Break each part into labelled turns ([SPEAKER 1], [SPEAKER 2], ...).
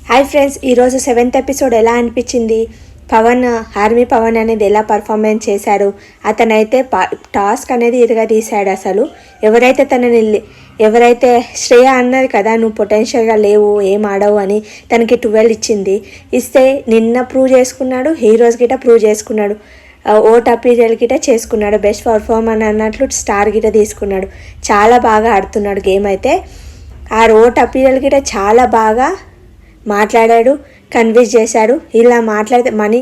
[SPEAKER 1] Hi friends, ఈరోజు 7th episode ఎలా అనిపించింది? ఆర్మీ పవన్ అనేది ఎలా పర్ఫార్మెన్స్ చేశాడు? అతనైతే టాస్క్ అనేది తీశాడు. అసలు ఎవరైతే శ్రేయ అన్నది కదా, నువ్వు పొటెన్షియల్గా లేవు, ఏం ఆడవు అని తనకి 12 ఇచ్చింది. ఇస్తే నిన్న ప్రూవ్ చేసుకున్నాడు, హీరోస్ గిట ప్రూవ్ చేసుకున్నాడు, ఓట్ అపీరియల్ గిట చేసుకున్నాడు, బెస్ట్ పర్ఫార్మర్ అన్నట్లు స్టార్ గిట తీసుకున్నాడు. చాలా బాగా ఆడుతున్నాడు గేమ్ అయితే. ఆ ఓట్ అపీరియల్ గిట చాలా బాగా మాట్లాడాడు, కన్విన్స్ చేశాడు. ఇలా మాట్లాడితే మనీ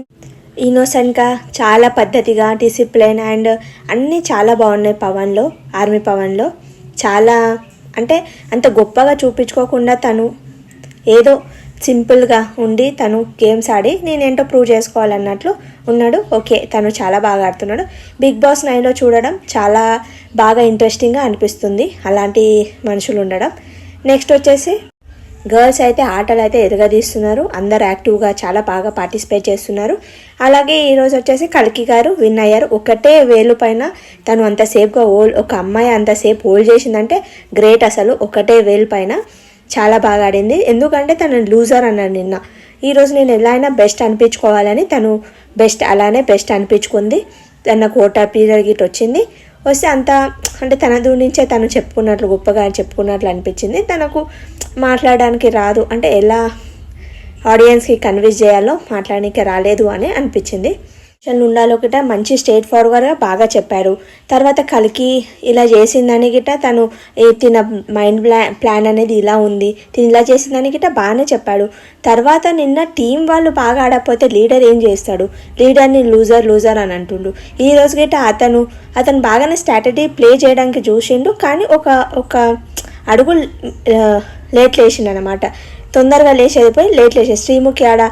[SPEAKER 1] ఇన్నోసెంట్గా, చాలా పద్ధతిగా, డిసిప్లిన్ అండ్ అన్నీ చాలా బాగున్నాయి పవన్లో, ఆర్మీ పవన్లో. చాలా అంటే అంత గొప్పగా చూపించుకోకుండా తను ఏదో సింపుల్గా ఉండి తను గేమ్స్ ఆడి నేనేంటో ప్రూవ్ చేసుకోవాలన్నట్లు ఉన్నాడు. ఓకే, తను చాలా బాగా ఆడుతున్నాడు. బిగ్ బాస్ 9లో చూడడం చాలా బాగా ఇంట్రెస్టింగ్గా అనిపిస్తుంది అలాంటి మనుషులు ఉండడం. నెక్స్ట్ వచ్చేసి గర్ల్స్ అయితే ఆటలు అయితే ఎరగదీస్తున్నారు. అందరు యాక్టివ్గా చాలా బాగా పార్టిసిపేట్ చేస్తున్నారు. అలాగే ఈరోజు వచ్చేసి కల్కి గారు విన్ అయ్యారు. ఒకటే వేలు పైన తను అంతసేపుగా ఒక అమ్మాయి అంతసేపు హోల్డ్ చేసిందంటే గ్రేట్. అసలు ఒకటే వేలు పైన చాలా బాగా ఆడింది. ఎందుకంటే తను లూజర్ అన్నాడు నిన్న. ఈరోజు నేను ఎలా అయినా బెస్ట్ అనిపించుకోవాలని తను అలానే బెస్ట్ అనిపించుకుంది. తన కోటా పీరియడ్ గిట్ వచ్చింది. వస్తే అంత అంటే తన నుంచే తను చెప్పుకున్నట్లు, గొప్పగా చెప్పుకున్నట్లు అనిపించింది. తనకు మాట్లాడడానికి రాదు, అంటే ఎలా ఆడియన్స్కి కన్విన్స్ చేయాలో మాట్లాడడానికి రాలేదు అని అనిపించింది. ఉండాలో గిట మంచి స్ట్రేట్ ఫార్వర్డ్గా బాగా చెప్పారు. తర్వాత కల్కి ఇలా చేసిందని గిట తను తిన మైండ్ ప్లాన్ అనేది ఇలా ఉంది, తిని ఇలా చేసిందని గిట బాగానే చెప్పాడు. తర్వాత నిన్న టీం వాళ్ళు బాగా ఆడకపోతే లీడర్ ఏం చేస్తాడు? లీడర్ని లూజర్ అని అంటుండు. ఈరోజు గిట అతను బాగానే స్ట్రాటజీ ప్లే చేయడానికి చూసిండు, కానీ ఒక అడుగు లేట్ లేచిండు అనమాట. తొందరగా లేచేదిపోయి లేట్ లేచేది. శ్రీముఖి ఆడ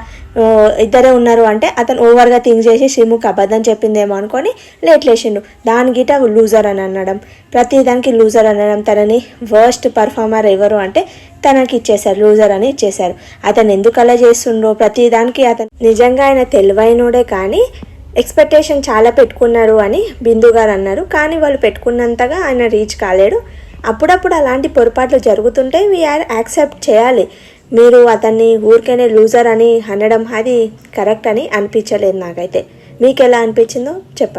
[SPEAKER 1] ఇద్దరే ఉన్నారు అంటే అతను ఓవర్గా థింక్ చేసి శ్రీముఖి అబద్ధం చెప్పిందేమో అనుకొని లేట్ లేచిండు. దాని గిట లూజర్ అని అనడం, ప్రతిదానికి లూజర్ అనడం. తనని వర్స్ట్ పర్ఫార్మర్ ఎవరు అంటే తనకి ఇచ్చేశారు, లూజర్ అని ఇచ్చేశారు. అతను ఎందుకు అలా చేస్తుండో ప్రతిదానికి అతను నిజంగా ఆయన తెలివైనోడే, కానీ ఎక్స్పెక్టేషన్ చాలా పెట్టుకున్నారు అని బిందు గారు అన్నారు. కానీ వాళ్ళు పెట్టుకున్నంతగా ఆయన రీచ్ కాలేడు. అప్పుడప్పుడు అలాంటి పొరపాట్లు జరుగుతుంటే వీఆర్ యాక్సెప్ట్ చేయాలి. మీరు అతన్ని ఊరికనే లూజర్ అని అనడం అది కరెక్ట్ అని అనిపించలేదు నాకైతే. మీకు ఎలా అనిపించిందో చెప్పండి.